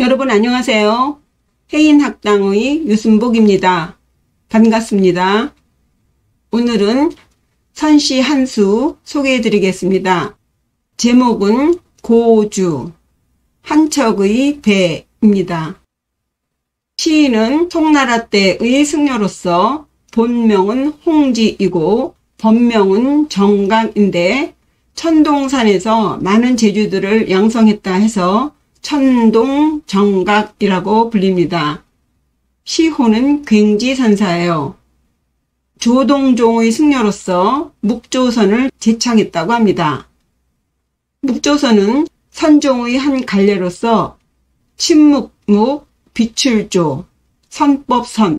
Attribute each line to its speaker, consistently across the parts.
Speaker 1: 여러분 안녕하세요. 해인학당의 유순복입니다. 반갑습니다. 오늘은 선시 한 수 소개해 드리겠습니다. 제목은 고주, 한척의 배입니다. 시인은 송나라 때의 승려로서 본명은 홍지이고 법명은 정각인데 천동산에서 많은 제주들을 양성했다 해서 천동정각이라고 불립니다. 시호는 괭지선사예요. 조동종의 승려로서 묵조선을 제창했다고 합니다. 묵조선은 선종의 한 갈래로서 침묵묵, 비출조, 선법선,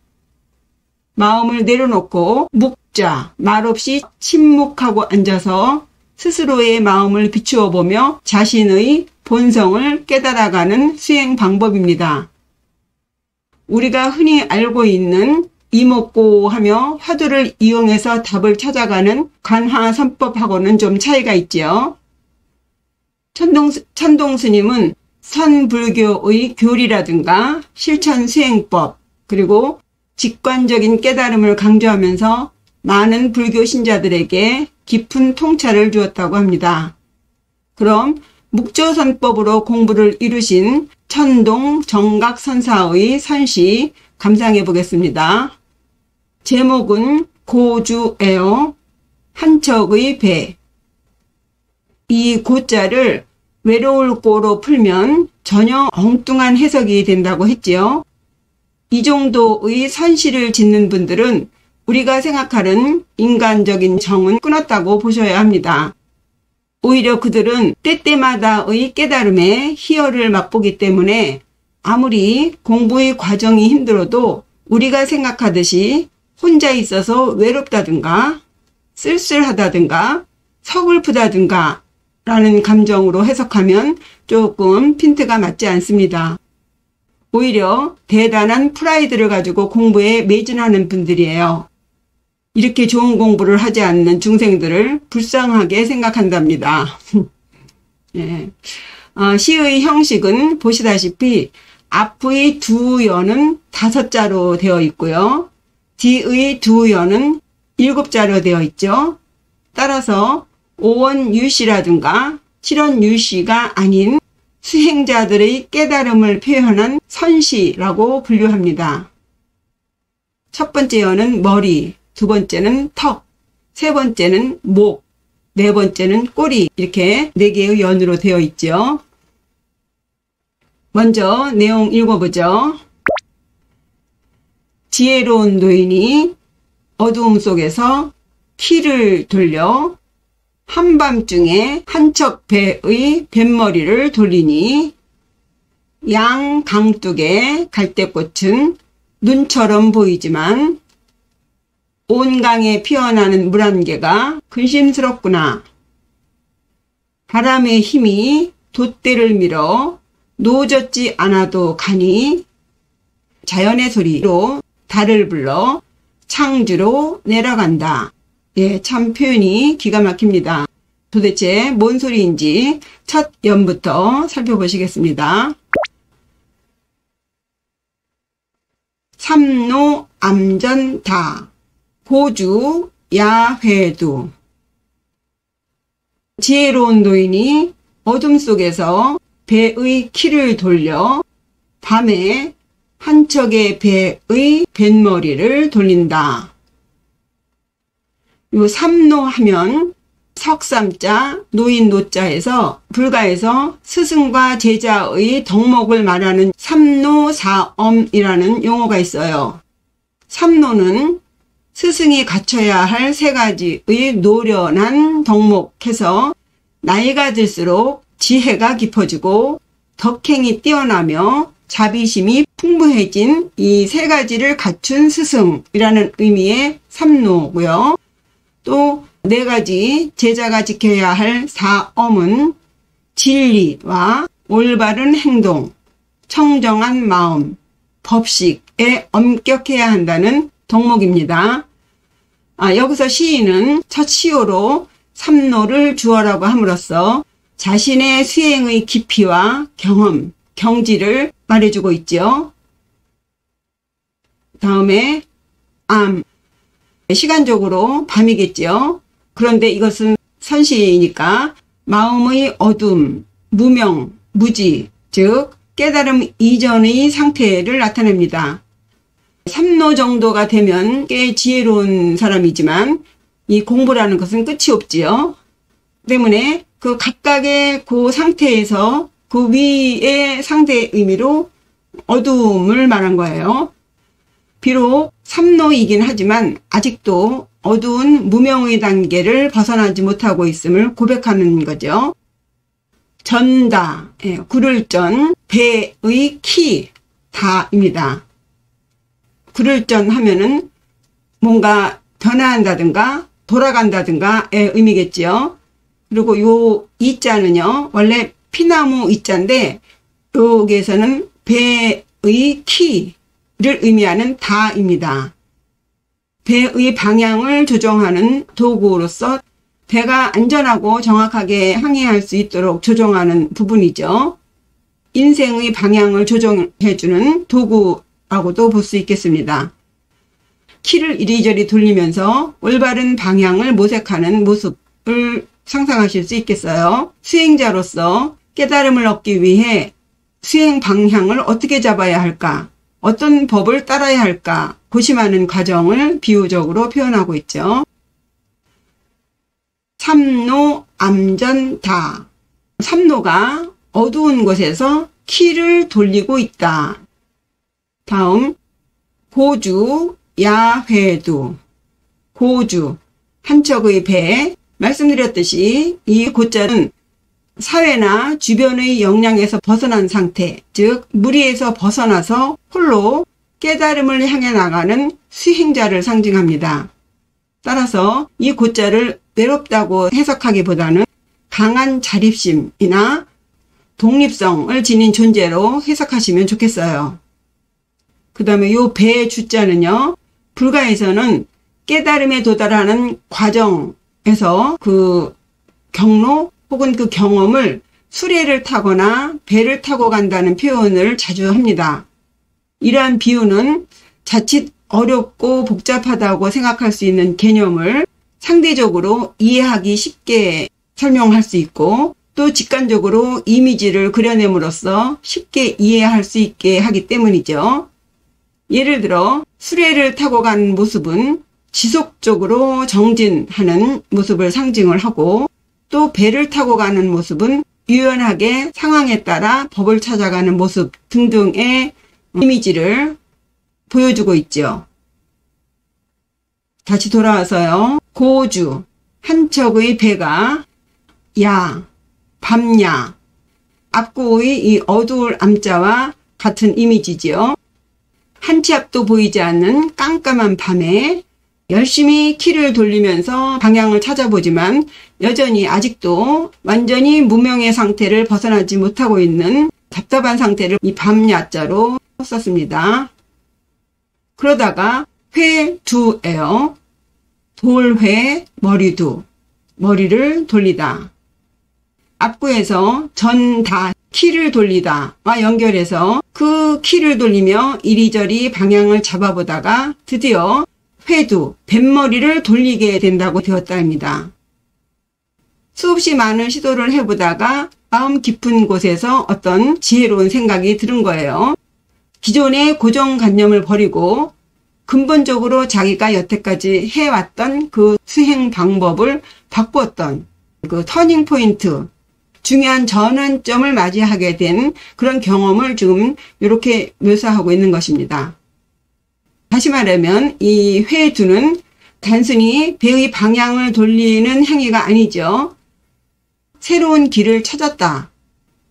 Speaker 1: 마음을 내려놓고 묵자, 말없이 침묵하고 앉아서 스스로의 마음을 비추어 보며 자신의 본성을 깨달아가는 수행 방법입니다. 우리가 흔히 알고 있는 이목고 하며 화두를 이용해서 답을 찾아가는 관화선법하고는 좀 차이가 있지요. 천동스님은 선불교의 교리라든가 실천수행법 그리고 직관적인 깨달음을 강조하면서 많은 불교 신자들에게 깊은 통찰을 주었다고 합니다. 그럼 묵조선법으로 공부를 이루신 천동정각선사의 선시 감상해 보겠습니다. 제목은 고주예요. 한척의 배. 이 고자를 외로울 고로 풀면 전혀 엉뚱한 해석이 된다고 했지요. 이 정도의 선시를 짓는 분들은 우리가 생각하는 인간적인 정은 끊었다고 보셔야 합니다. 오히려 그들은 때때마다의 깨달음에 희열을 맛보기 때문에 아무리 공부의 과정이 힘들어도 우리가 생각하듯이 혼자 있어서 외롭다든가 쓸쓸하다든가 서글프다든가 라는 감정으로 해석하면 조금 핀트가 맞지 않습니다. 오히려 대단한 프라이드를 가지고 공부에 매진하는 분들이에요. 이렇게 좋은 공부를 하지 않는 중생들을 불쌍하게 생각한답니다. 예. 시의 형식은 보시다시피 앞의 두 여는 5자로 되어 있고요. 뒤의 두 여는 7자로 되어 있죠. 따라서 5원 유시라든가 7원 유시가 아닌 수행자들의 깨달음을 표현한 선시라고 분류합니다. 첫 번째 여는 머리, 두 번째는 턱, 세 번째는 목, 네 번째는 꼬리 이렇게 4개의 연으로 되어 있죠. 먼저 내용 읽어보죠. 지혜로운 노인이 어두움 속에서 키를 돌려 한밤중에 한척 배의 뱃머리를 돌리니 양 강둑의 갈대꽃은 눈처럼 보이지만 온 강에 피어나는 물 한 개가 근심스럽구나. 바람의 힘이 돛대를 밀어 노젓지 않아도 가니 자연의 소리로 달을 불러 창주로 내려간다. 예, 참 표현이 기가 막힙니다. 도대체 뭔 소리인지 첫 연부터 살펴보시겠습니다. 삼노 암전다. 고주 야회두. 지혜로운 노인이 어둠 속에서 배의 키를 돌려 밤에 한 척의 배의 뱃머리를 돌린다. 요 삼노 하면 석삼자 노인 노자에서 불가에서 스승과 제자의 덕목을 말하는 삼노사엄이라는 용어가 있어요. 삼노는 스승이 갖춰야 할 3가지의 노련한 덕목해서 나이가 들수록 지혜가 깊어지고 덕행이 뛰어나며 자비심이 풍부해진 이 3가지를 갖춘 스승이라는 의미의 삼노고요. 또 4가지 제자가 지켜야 할 사엄은 진리와 올바른 행동, 청정한 마음, 법식에 엄격해야 한다는 덕목입니다. 여기서 시인은 첫 시호로 삼노를 주어라고 함으로써 자신의 수행의 깊이와 경험, 경지를 말해주고 있죠. 다음에 암, 시간적으로 밤이겠죠. 그런데 이것은 선시이니까 마음의 어둠, 무명, 무지, 즉 깨달음 이전의 상태를 나타냅니다. 삼노 정도가 되면 꽤 지혜로운 사람이지만 이 공부라는 것은 끝이 없지요. 때문에 그 각각의 그 상태에서 그 위의 상대의 의미로 어두움을 말한 거예요. 비록 삼노이긴 하지만 아직도 어두운 무명의 단계를 벗어나지 못하고 있음을 고백하는 거죠. 전다, 구를 전, 배의 키, 다입니다. 구를 전 하면은 뭔가 변화한다든가 돌아간다든가의 의미겠지요. 그리고 요 이자는요, 원래 피나무 이자인데 여기에서는 배의 키를 의미하는 다입니다. 배의 방향을 조정하는 도구로서 배가 안전하고 정확하게 항해할 수 있도록 조정하는 부분이죠. 인생의 방향을 조정해주는 도구라고도 볼 수 있겠습니다. 키를 이리저리 돌리면서 올바른 방향을 모색하는 모습을 상상하실 수 있겠어요. 수행자로서 깨달음을 얻기 위해 수행 방향을 어떻게 잡아야 할까? 어떤 법을 따라야 할까? 고심하는 과정을 비유적으로 표현하고 있죠. 삼노 암전다. 삼노가 어두운 곳에서 키를 돌리고 있다. 다음 고주 야회두. 고주, 한 척의 배. 말씀드렸듯이 이 고자는 사회나 주변의 영향에서 벗어난 상태, 즉 무리에서 벗어나서 홀로 깨달음을 향해 나가는 수행자를 상징합니다. 따라서 이 고자를 외롭다고 해석하기보다는 강한 자립심이나 독립성을 지닌 존재로 해석하시면 좋겠어요. 그 다음에 요 배의 주자는요, 불가에서는 깨달음에 도달하는 과정에서 그 경로 혹은 그 경험을 수레를 타거나 배를 타고 간다는 표현을 자주 합니다. 이러한 비유는 자칫 어렵고 복잡하다고 생각할 수 있는 개념을 상대적으로 이해하기 쉽게 설명할 수 있고, 또 직관적으로 이미지를 그려냄으로써 쉽게 이해할 수 있게 하기 때문이죠. 예를 들어 수레를 타고 간 모습은 지속적으로 정진하는 모습을 상징을 하고, 또 배를 타고 가는 모습은 유연하게 상황에 따라 법을 찾아가는 모습 등등의 이미지를 보여주고 있죠. 다시 돌아와서요. 고주, 한 척의 배가 야, 밤야, 앞구의 이 어두울 암자와 같은 이미지지요. 한 치 앞도 보이지 않는 깜깜한 밤에 열심히 키를 돌리면서 방향을 찾아보지만 여전히 아직도 완전히 무명의 상태를 벗어나지 못하고 있는 답답한 상태를 이 밤야자로 썼습니다. 그러다가 회두예요. 돌회, 머리두, 머리를 돌리다. 앞구에서 전다, 키를 돌리다와 연결해서 그 키를 돌리며 이리저리 방향을 잡아보다가 드디어 회두, 뱃머리를 돌리게 된다고 되었다입니다. 수없이 많은 시도를 해보다가 마음 깊은 곳에서 어떤 지혜로운 생각이 들은 거예요. 기존의 고정관념을 버리고 근본적으로 자기가 여태까지 해왔던 그 수행 방법을 바꾸었던 그 터닝 포인트, 중요한 전환점을 맞이하게 된 그런 경험을 지금 이렇게 묘사하고 있는 것입니다. 다시 말하면 이 회두는 단순히 배의 방향을 돌리는 행위가 아니죠. 새로운 길을 찾았다.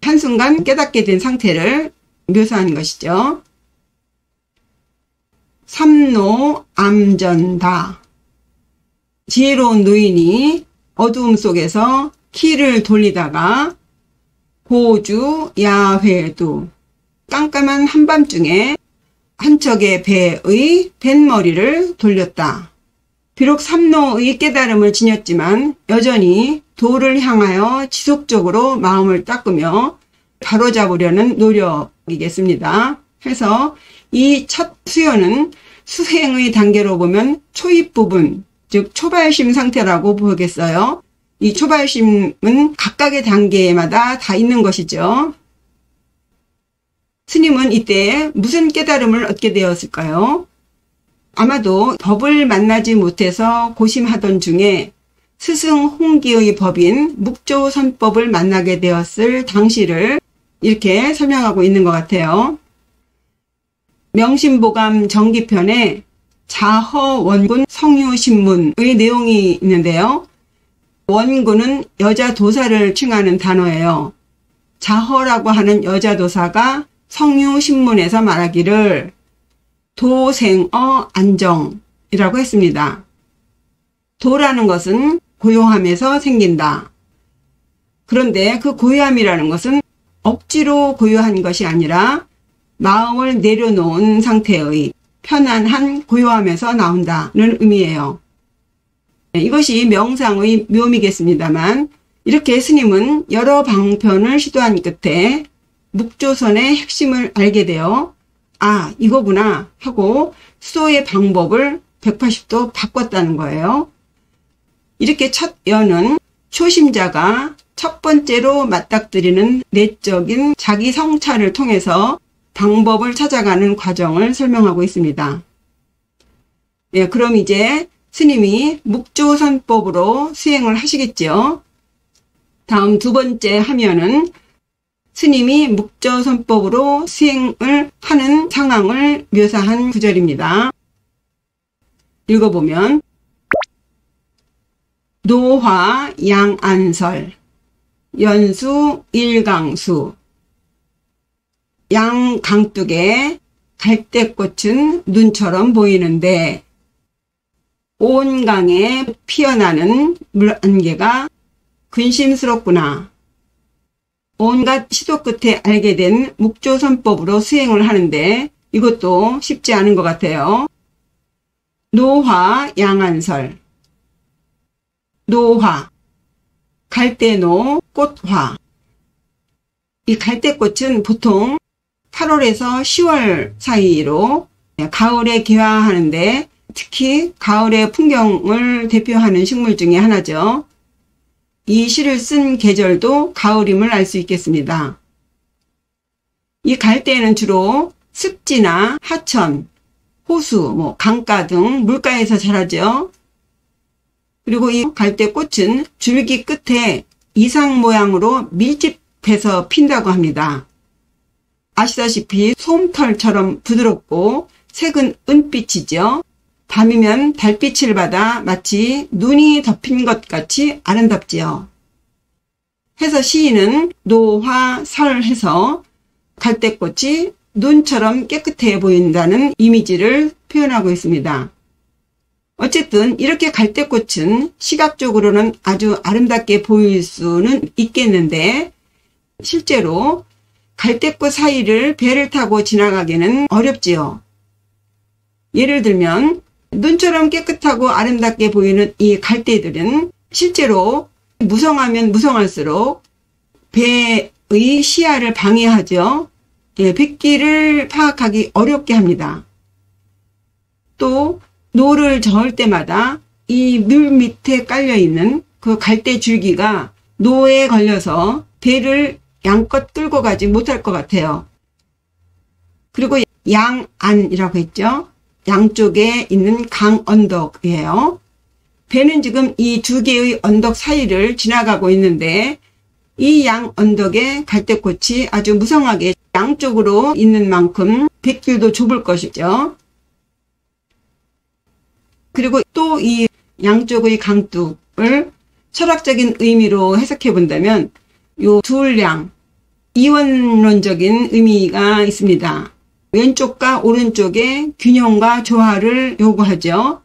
Speaker 1: 한순간 깨닫게 된 상태를 묘사하는 것이죠. 삼노 암전다. 지혜로운 노인이 어두움 속에서 키를 돌리다가 고주 야회두, 깜깜한 한밤중에 한 척의 배의 뱃머리를 돌렸다. 비록 삼노의 깨달음을 지녔지만 여전히 도를 향하여 지속적으로 마음을 닦으며 바로잡으려는 노력이겠습니다. 해서 이 첫 수요는 수행의 단계로 보면 초입 부분, 즉 초발심 상태라고 보겠어요. 이 초발심은 각각의 단계마다 다 있는 것이죠. 스님은 이때 무슨 깨달음을 얻게 되었을까요? 아마도 법을 만나지 못해서 고심하던 중에 스승 홍기의 법인 묵조선법을 만나게 되었을 당시를 이렇게 설명하고 있는 것 같아요. 명심보감 정기편에 자허원군 성유신문의 내용이 있는데요. 원군은 여자 도사를 칭하는 단어예요. 자허라고 하는 여자 도사가 성유신문에서 말하기를 도생어 안정이라고 했습니다. 도라는 것은 고요함에서 생긴다. 그런데 그 고요함이라는 것은 억지로 고요한 것이 아니라 마음을 내려놓은 상태의 편안한 고요함에서 나온다는 의미예요. 이것이 명상의 묘미겠습니다만 이렇게 스님은 여러 방편을 시도한 끝에 묵조선의 핵심을 알게 되어 아, 이거구나 하고 수도의 방법을 180도 바꿨다는 거예요. 이렇게 첫 연은 초심자가 첫 번째로 맞닥뜨리는 내적인 자기 성찰을 통해서 방법을 찾아가는 과정을 설명하고 있습니다. 네, 그럼 이제 스님이 묵조선법으로 수행을 하시겠죠. 다음 두 번째 화면은 스님이 묵조선법으로 수행을 하는 상황을 묘사한 구절입니다. 읽어보면 노화 양안설 연수 일강수 양강둑에 갈대꽃은 눈처럼 보이는데 온 강에 피어나는 물안개가 근심스럽구나. 온갖 시도 끝에 알게 된 묵조선법으로 수행을 하는데 이것도 쉽지 않은 것 같아요. 노화 양안설 노화 갈대노 꽃화 이 갈대꽃은 보통 8월에서 10월 사이로 가을에 개화하는데 특히 가을의 풍경을 대표하는 식물 중에 하나죠. 이 시를 쓴 계절도 가을임을 알 수 있겠습니다. 이 갈대는 주로 습지나 하천, 호수, 강가 등 물가에서 자라죠. 그리고 이 갈대꽃은 줄기 끝에 이상 모양으로 밀집해서 핀다고 합니다. 아시다시피 솜털처럼 부드럽고 색은 은빛이죠. 밤이면 달빛을 받아 마치 눈이 덮인 것 같이 아름답지요. 해서 시인은 노화설해서 갈대꽃이 눈처럼 깨끗해 보인다는 이미지를 표현하고 있습니다. 어쨌든 이렇게 갈대꽃은 시각적으로는 아주 아름답게 보일 수는 있겠는데 실제로 갈대꽃 사이를 배를 타고 지나가기는 어렵지요. 예를 들면 눈처럼 깨끗하고 아름답게 보이는 이 갈대들은 실제로 무성하면 무성할수록 배의 시야를 방해하죠. 뱃길을 파악하기 어렵게 합니다. 또 노를 저을 때마다 이 물 밑에 깔려있는 그 갈대 줄기가 노에 걸려서 배를 양껏 끌고 가지 못할 것 같아요. 그리고 양안이라고 했죠. 양쪽에 있는 강 언덕이에요. 배는 지금 이 두 개의 언덕 사이를 지나가고 있는데 이 양 언덕에 갈대꽃이 아주 무성하게 양쪽으로 있는 만큼 뱃길도 좁을 것이죠. 그리고 또 이 양쪽의 강둑을 철학적인 의미로 해석해 본다면 요 둘량 이원론적인 의미가 있습니다. 왼쪽과 오른쪽의 균형과 조화를 요구하죠.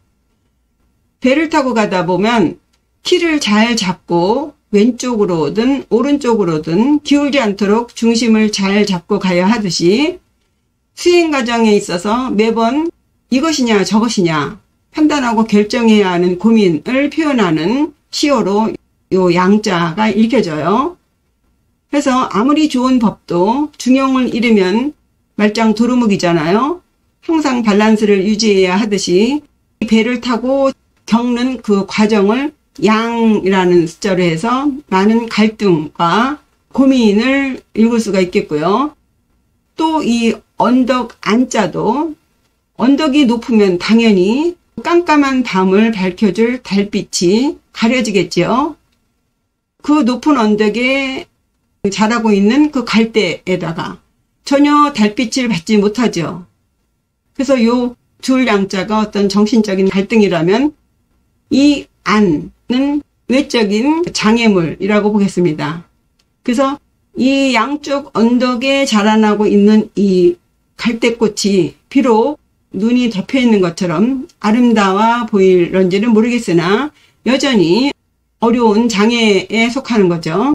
Speaker 1: 배를 타고 가다 보면 키를 잘 잡고 왼쪽으로든 오른쪽으로든 기울지 않도록 중심을 잘 잡고 가야 하듯이 수행 과정에 있어서 매번 이것이냐 저것이냐 판단하고 결정해야 하는 고민을 표현하는 시어로 요 양자가 읽혀져요. 그래서 아무리 좋은 법도 중용을 잃으면 말짱 도루묵이잖아요. 항상 밸런스를 유지해야 하듯이 배를 타고 겪는 그 과정을 양이라는 숫자로 해서 많은 갈등과 고민을 읽을 수가 있겠고요. 또 이 언덕 안자도 언덕이 높으면 당연히 깜깜한 밤을 밝혀줄 달빛이 가려지겠죠. 그 높은 언덕에 자라고 있는 그 갈대에다가 전혀 달빛을 받지 못하죠. 그래서 요 줄 양자가 어떤 정신적인 갈등이라면 이 안은 외적인 장애물이라고 보겠습니다. 그래서 이 양쪽 언덕에 자라나고 있는 이 갈대꽃이 비록 눈이 덮여 있는 것처럼 아름다워 보일런지는 모르겠으나 여전히 어려운 장애에 속하는 거죠.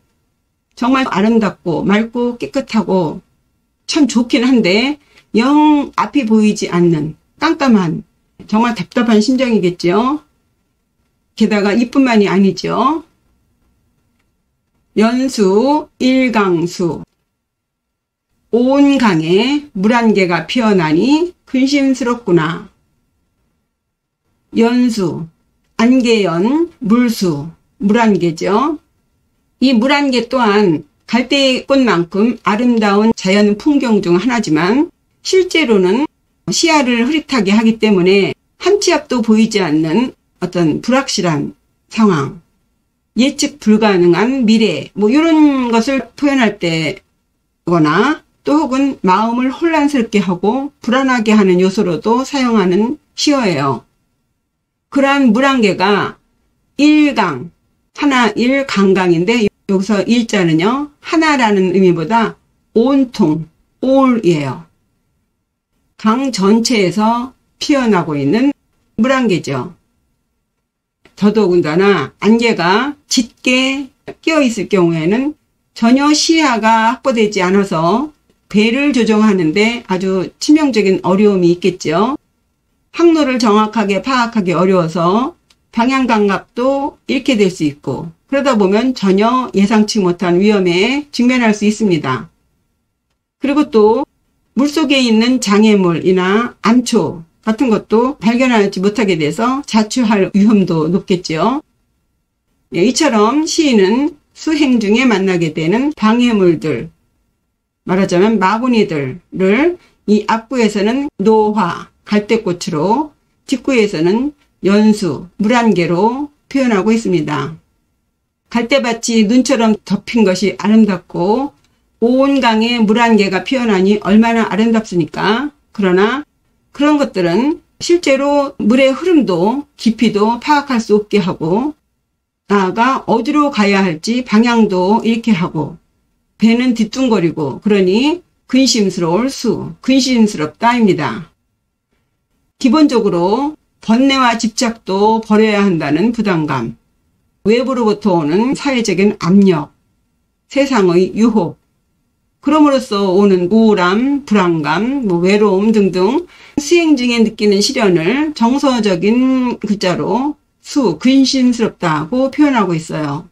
Speaker 1: 정말 아름답고 맑고 깨끗하고 참 좋긴 한데 영 앞이 보이지 않는 깜깜한 정말 답답한 심정이겠죠. 게다가 이뿐만이 아니죠. 연수 일강수 온 강에 물 한 개가 피어나니 근심스럽구나. 연수, 안개연, 물수, 물 한 개죠. 이 물 한 개 또한 갈대꽃만큼 아름다운 자연 풍경 중 하나지만 실제로는 시야를 흐릿하게 하기 때문에 한 치 앞도 보이지 않는 어떤 불확실한 상황, 예측 불가능한 미래 이런 것을 표현할 때거나 또 혹은 마음을 혼란스럽게 하고 불안하게 하는 요소로도 사용하는 시어예요. 그러한 물 한 개가 일강, 하나 일강강인데 여기서 일자는요 하나라는 의미보다 온통, all이에요. 강 전체에서 피어나고 있는 물 한 개죠. 더더군다나 안개가 짙게 끼어 있을 경우에는 전혀 시야가 확보되지 않아서 배를 조종하는데 아주 치명적인 어려움이 있겠죠. 항로를 정확하게 파악하기 어려워서 방향 감각도 잃게 될 수 있고 그러다 보면 전혀 예상치 못한 위험에 직면할 수 있습니다. 그리고 또 물속에 있는 장애물이나 암초 같은 것도 발견하지 못하게 돼서 자초할 위험도 높겠죠. 이처럼 시인은 수행 중에 만나게 되는 방해물들, 말하자면 마구니들을 이 앞구에서는 노화, 갈대꽃으로, 뒷구에서는 연수, 물 한 개로 표현하고 있습니다. 갈대밭이 눈처럼 덮인 것이 아름답고 온 강에 물 한 개가 피어나니 얼마나 아름답습니까? 그러나 그런 것들은 실제로 물의 흐름도 깊이도 파악할 수 없게 하고 나아가 어디로 가야 할지 방향도 잃게 하고 배는 뒤뚱거리고 그러니 근심스러울 수, 근심스럽다입니다. 기본적으로 번뇌와 집착도 버려야 한다는 부담감, 외부로부터 오는 사회적인 압력, 세상의 유혹, 그럼으로써 오는 우울함, 불안감, 외로움 등등 수행 중에 느끼는 시련을 정서적인 글자로 수, 근심스럽다고 표현하고 있어요.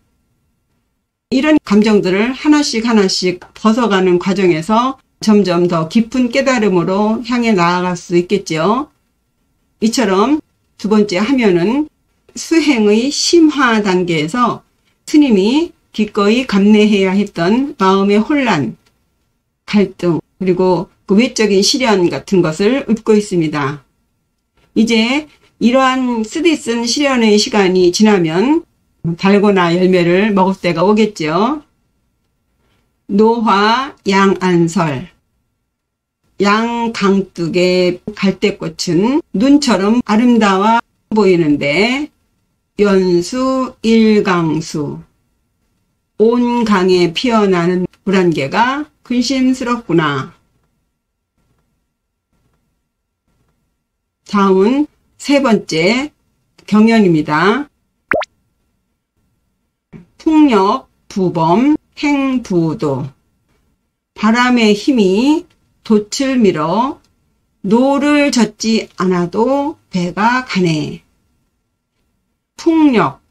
Speaker 1: 이런 감정들을 하나씩 벗어가는 과정에서 점점 더 깊은 깨달음으로 향해 나아갈 수 있겠죠. 이처럼 두 번째 하면은 수행의 심화 단계에서 스님이 기꺼이 감내해야 했던 마음의 혼란, 갈등, 그리고 그 외적인 시련 같은 것을 읊고 있습니다. 이제 이러한 쓰디쓴 시련의 시간이 지나면 달고나 열매를 먹을 때가 오겠죠. 노화 양안설, 양강둑의 갈대꽃은 눈처럼 아름다워 보이는데 연수 일강수, 온 강에 피어나는 물 한 개가 근심스럽구나. 다음은 세 번째 경연입니다. 풍력, 부범, 행부도. 바람의 힘이 돛을 밀어 노를 젓지 않아도 배가 가네. 풍력,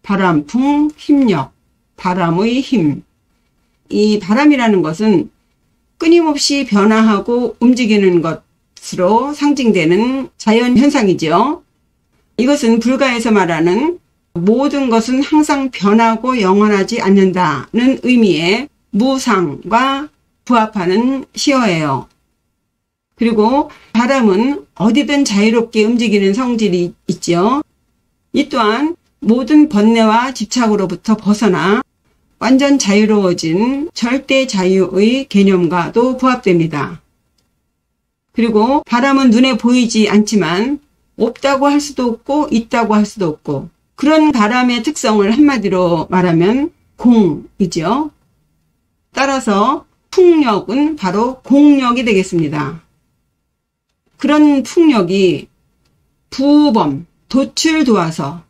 Speaker 1: 바람풍, 힘력, 바람의 힘. 이 바람이라는 것은 끊임없이 변화하고 움직이는 것으로 상징되는 자연 현상이죠. 이것은 불가에서 말하는 모든 것은 항상 변하고 영원하지 않는다는 의미의 무상과 부합하는 시어예요. 그리고 바람은 어디든 자유롭게 움직이는 성질이 있죠. 이 또한 모든 번뇌와 집착으로부터 벗어나 완전 자유로워진 절대 자유의 개념과도 부합됩니다. 그리고 바람은 눈에 보이지 않지만 없다고 할 수도 없고 있다고 할 수도 없고, 그런 바람의 특성을 한마디로 말하면 공이죠. 따라서 풍력은 바로 공력이 되겠습니다. 그런 풍력이 부범, 돛을 도와서,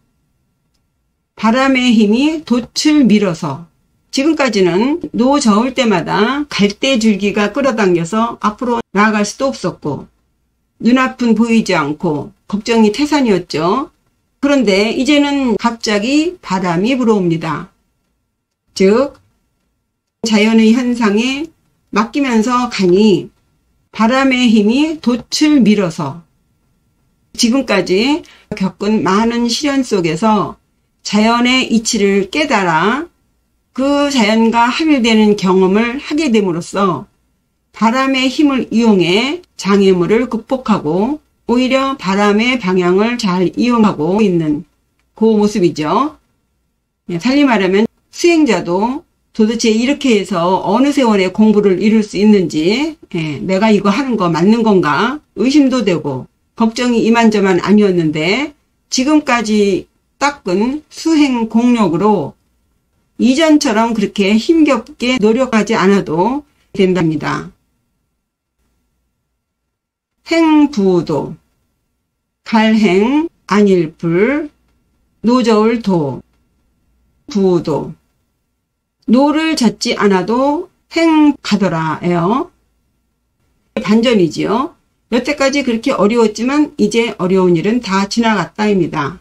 Speaker 1: 바람의 힘이 돛을 밀어서, 지금까지는 노 저을 때마다 갈대줄기가 끌어당겨서 앞으로 나아갈 수도 없었고 눈앞은 보이지 않고 걱정이 태산이었죠. 그런데 이제는 갑자기 바람이 불어옵니다. 즉 자연의 현상에 맡기면서 가니 바람의 힘이 돛을 밀어서 지금까지 겪은 많은 시련 속에서 자연의 이치를 깨달아 그 자연과 합일되는 경험을 하게 됨으로써 바람의 힘을 이용해 장애물을 극복하고 오히려 바람의 방향을 잘 이용하고 있는 그 모습이죠. 달리 말하면 수행자도 도대체 이렇게 해서 어느 세월에 공부를 이룰 수 있는지, 내가 이거 하는 거 맞는 건가 의심도 되고 걱정이 이만저만 아니었는데 지금까지 닦은 수행 공력으로 이전처럼 그렇게 힘겹게 노력하지 않아도 된답니다. 행부도, 갈행, 안일불, 노저울도, 부도, 노를 젓지 않아도 행가더라예요. 반전이지요. 여태까지 그렇게 어려웠지만 이제 어려운 일은 다 지나갔다입니다.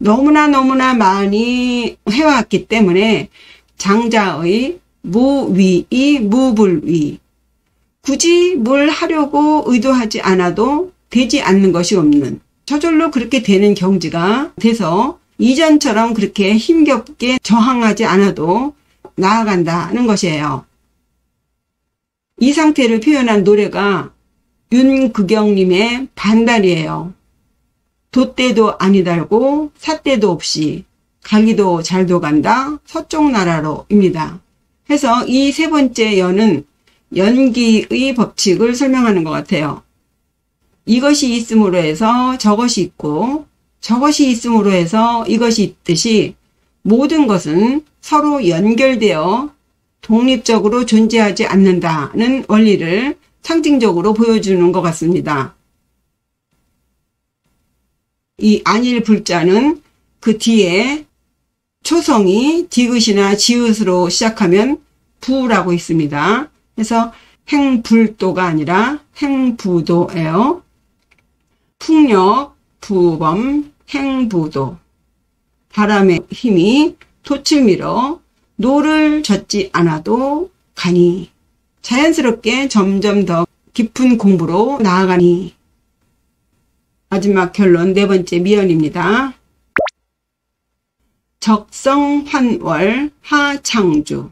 Speaker 1: 너무나 많이 해왔기 때문에 장자의 무위이 무불위, 굳이 뭘 하려고 의도하지 않아도 되지 않는 것이 없는, 저절로 그렇게 되는 경지가 돼서 이전처럼 그렇게 힘겹게 저항하지 않아도 나아간다는 것이에요. 이 상태를 표현한 노래가 윤극영님의 반달이에요. 돛대도 아니 달고 삿대도 없이 가기도 잘도 간다 서쪽 나라로입니다. 해서 이 세 번째 연은 연기의 법칙을 설명하는 것 같아요. 이것이 있음으로 해서 저것이 있고 저것이 있음으로 해서 이것이 있듯이 모든 것은 서로 연결되어 독립적으로 존재하지 않는다는 원리를 상징적으로 보여주는 것 같습니다. 이 안일불자는 그 뒤에 초성이 디귿이나 지읒으로 시작하면 부라고 있습니다. 그래서 행불도가 아니라 행부도예요. 풍력, 부범, 행부도. 바람의 힘이 돛을 밀어 노를 젓지 않아도 가니, 자연스럽게 점점 더 깊은 공부로 나아가니. 마지막 결론 네 번째 미연입니다. 적성환월 하창주.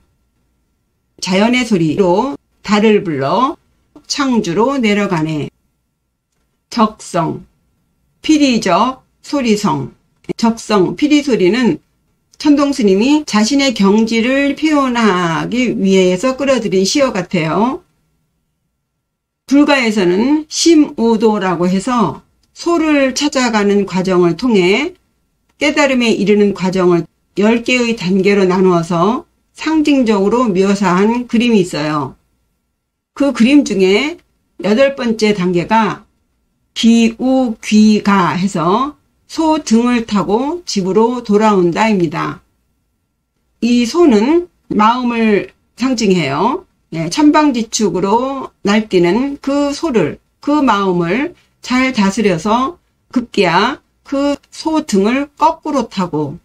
Speaker 1: 자연의 소리로 달을 불러 창주로 내려가네. 적성, 피리적 소리성. 적성, 피리 소리는 천동스님이 자신의 경지를 표현하기 위해서 끌어들인 시어 같아요. 불가에서는 심우도라고 해서 소를 찾아가는 과정을 통해 깨달음에 이르는 과정을 10개의 단계로 나누어서 상징적으로 묘사한 그림이 있어요. 그 그림 중에 8번째 단계가 기우귀가 해서 소 등을 타고 집으로 돌아온다입니다. 이 소는 마음을 상징해요. 천방지축으로 날뛰는 그 소를, 그 마음을 잘 다스려서 급기야 그 소 등을 거꾸로 타고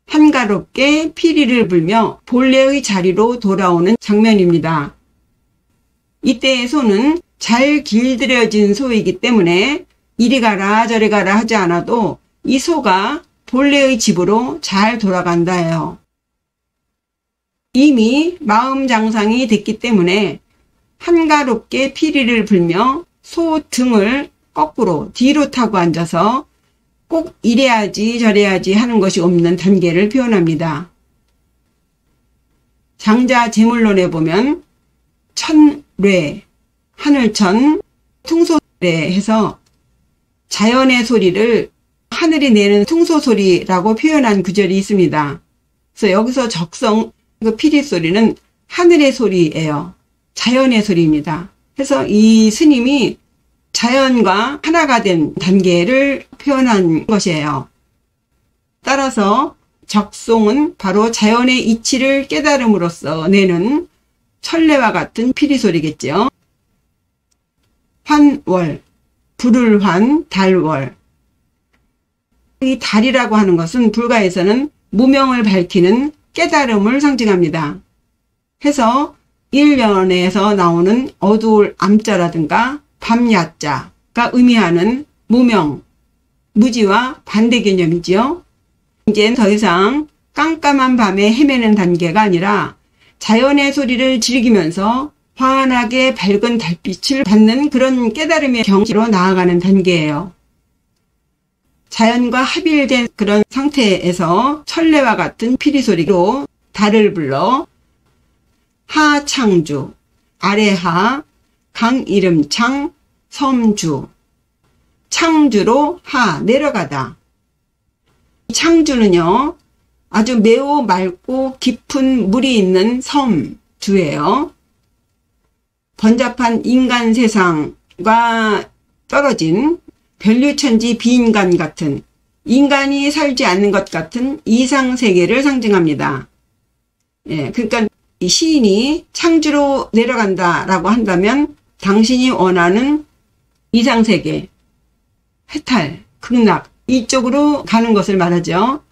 Speaker 1: 한가롭게 피리를 불며 본래의 자리로 돌아오는 장면입니다. 이때의 소는 잘 길들여진 소이기 때문에 이리 가라 저리 가라 하지 않아도 이 소가 본래의 집으로 잘 돌아간다 해요. 이미 마음 장상이 됐기 때문에 한가롭게 피리를 불며 소 등을 거꾸로 뒤로 타고 앉아서 꼭 이래야지 저래야지 하는 것이 없는 단계를 표현합니다. 장자 제물론에 보면 천례, 하늘천, 퉁소래 해서 자연의 소리를 하늘이 내는 퉁소소리라고 표현한 구절이 있습니다. 그래서 여기서 적성 그 피리 소리는 하늘의 소리예요. 자연의 소리입니다. 그래서 이 스님이 자연과 하나가 된 단계를 표현한 것이에요. 따라서 적송은 바로 자연의 이치를 깨달음으로써 내는 천례와 같은 피리 소리겠죠. 환월, 불을 환, 달월. 이 달이라고 하는 것은 불가에서는 무명을 밝히는 깨달음을 상징합니다. 해서 일년에서 나오는 어두울 암자라든가 밤야자가 의미하는 무명, 무지와 반대 개념이지요. 이제 더 이상 깜깜한 밤에 헤매는 단계가 아니라 자연의 소리를 즐기면서 환하게 밝은 달빛을 받는 그런 깨달음의 경지로 나아가는 단계예요. 자연과 합일된 그런 상태에서 천례와 같은 피리소리로 달을 불러 하창주, 아래하, 강이름창, 섬주, 창주로 하, 내려가다. 창주는요, 아주 매우 맑고 깊은 물이 있는 섬주예요. 번잡한 인간 세상과 떨어진 변류천지 비인간 같은, 인간이 살지 않는 것 같은 이상세계를 상징합니다. 예, 그러니까 이 시인이 창주로 내려간다라고 한다면 당신이 원하는 이상세계, 해탈, 극락 이쪽으로 가는 것을 말하죠.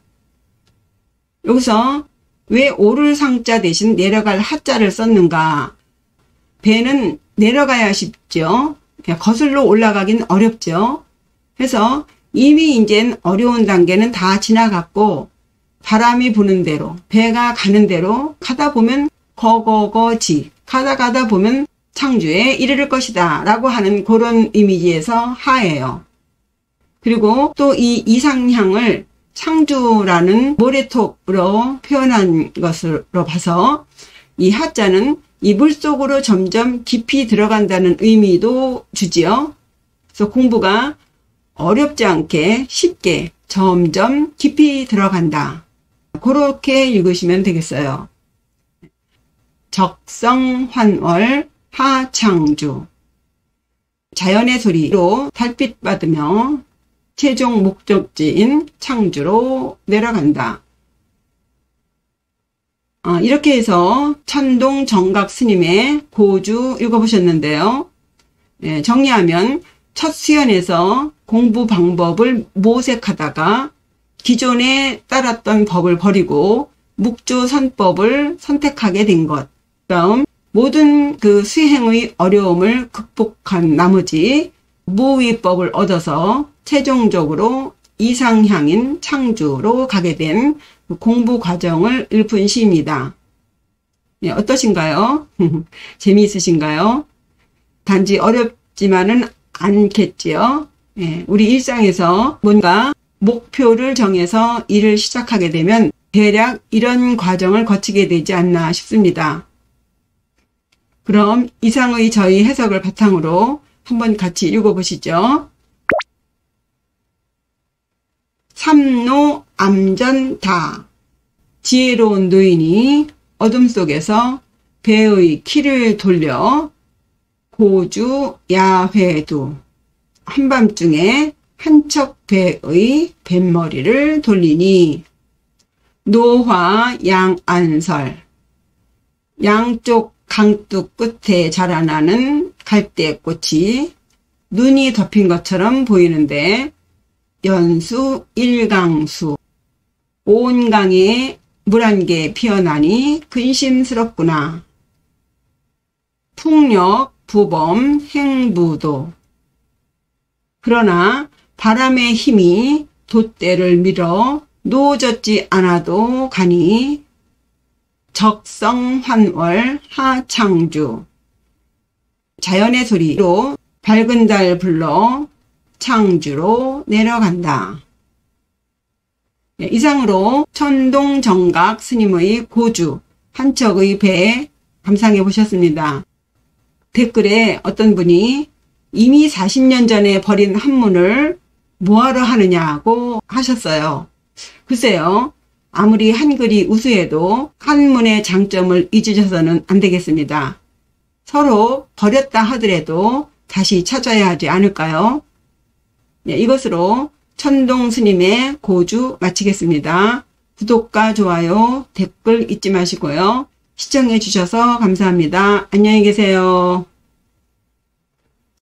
Speaker 1: 여기서 왜 오를 상자 대신 내려갈 하자를 썼는가? 배는 내려가야 쉽죠. 거슬러 올라가긴 어렵죠. 그래서 이미 이젠 어려운 단계는 다 지나갔고 바람이 부는 대로 배가 가는 대로 가다 보면 거거거지 가다 보면 창주에 이르를 것이다 라고 하는 그런 이미지에서 하예요. 그리고 또 이 이상향을 창주라는 모래톱으로 표현한 것으로 봐서 이 하자는 이 물속으로 점점 깊이 들어간다는 의미도 주지요. 그래서 공부가 어렵지 않게 쉽게 점점 깊이 들어간다. 그렇게 읽으시면 되겠어요. 적성환월 하창주. 자연의 소리로 달빛 받으며 최종 목적지인 창주로 내려간다. 이렇게 해서 천동 정각 스님의 고주 읽어보셨는데요. 네, 정리하면 첫 수연에서 공부 방법을 모색하다가 기존에 따랐던 법을 버리고 묵조선법을 선택하게 된 것. 다음 모든 그 수행의 어려움을 극복한 나머지 무위법을 얻어서 최종적으로 이상향인 창주로 가게 된 공부 과정을 읊은 시입니다. 네, 어떠신가요? 재미있으신가요? 단지 어렵지만은 않겠지요? 네, 우리 일상에서 뭔가 목표를 정해서 일을 시작하게 되면 대략 이런 과정을 거치게 되지 않나 싶습니다. 그럼 이상의 저희 해석을 바탕으로 한번 같이 읽어보시죠. 삼노 암전다. 지혜로운 노인이 어둠 속에서 배의 키를 돌려 고주 야회두. 한밤중에 한척 배의 뱃머리를 돌리니 노화 양안설. 양쪽 강둑 끝에 자라나는 갈대꽃이 눈이 덮인 것처럼 보이는데 연수 일강수. 온 강에 물 한 개 피어나니 근심스럽구나. 풍력, 부범, 행부도. 그러나 바람의 힘이 돛대를 밀어 놓아졌지 않아도 가니 적성환월 하창주. 자연의 소리로 밝은 달 불러 창주로 내려간다. 이상으로 천동정각 스님의 고주 한 척의 배 감상해 보셨습니다. 댓글에 어떤 분이 이미 40년 전에 버린 한문을 뭐하러 하느냐고 하셨어요. 글쎄요, 아무리 한글이 우수해도 한문의 장점을 잊으셔서는 안 되겠습니다. 서로 버렸다 하더라도 다시 찾아야 하지 않을까요? 네, 이것으로 천동 스님의 고주 마치겠습니다. 구독과 좋아요, 댓글 잊지 마시고요. 시청해 주셔서 감사합니다. 안녕히 계세요.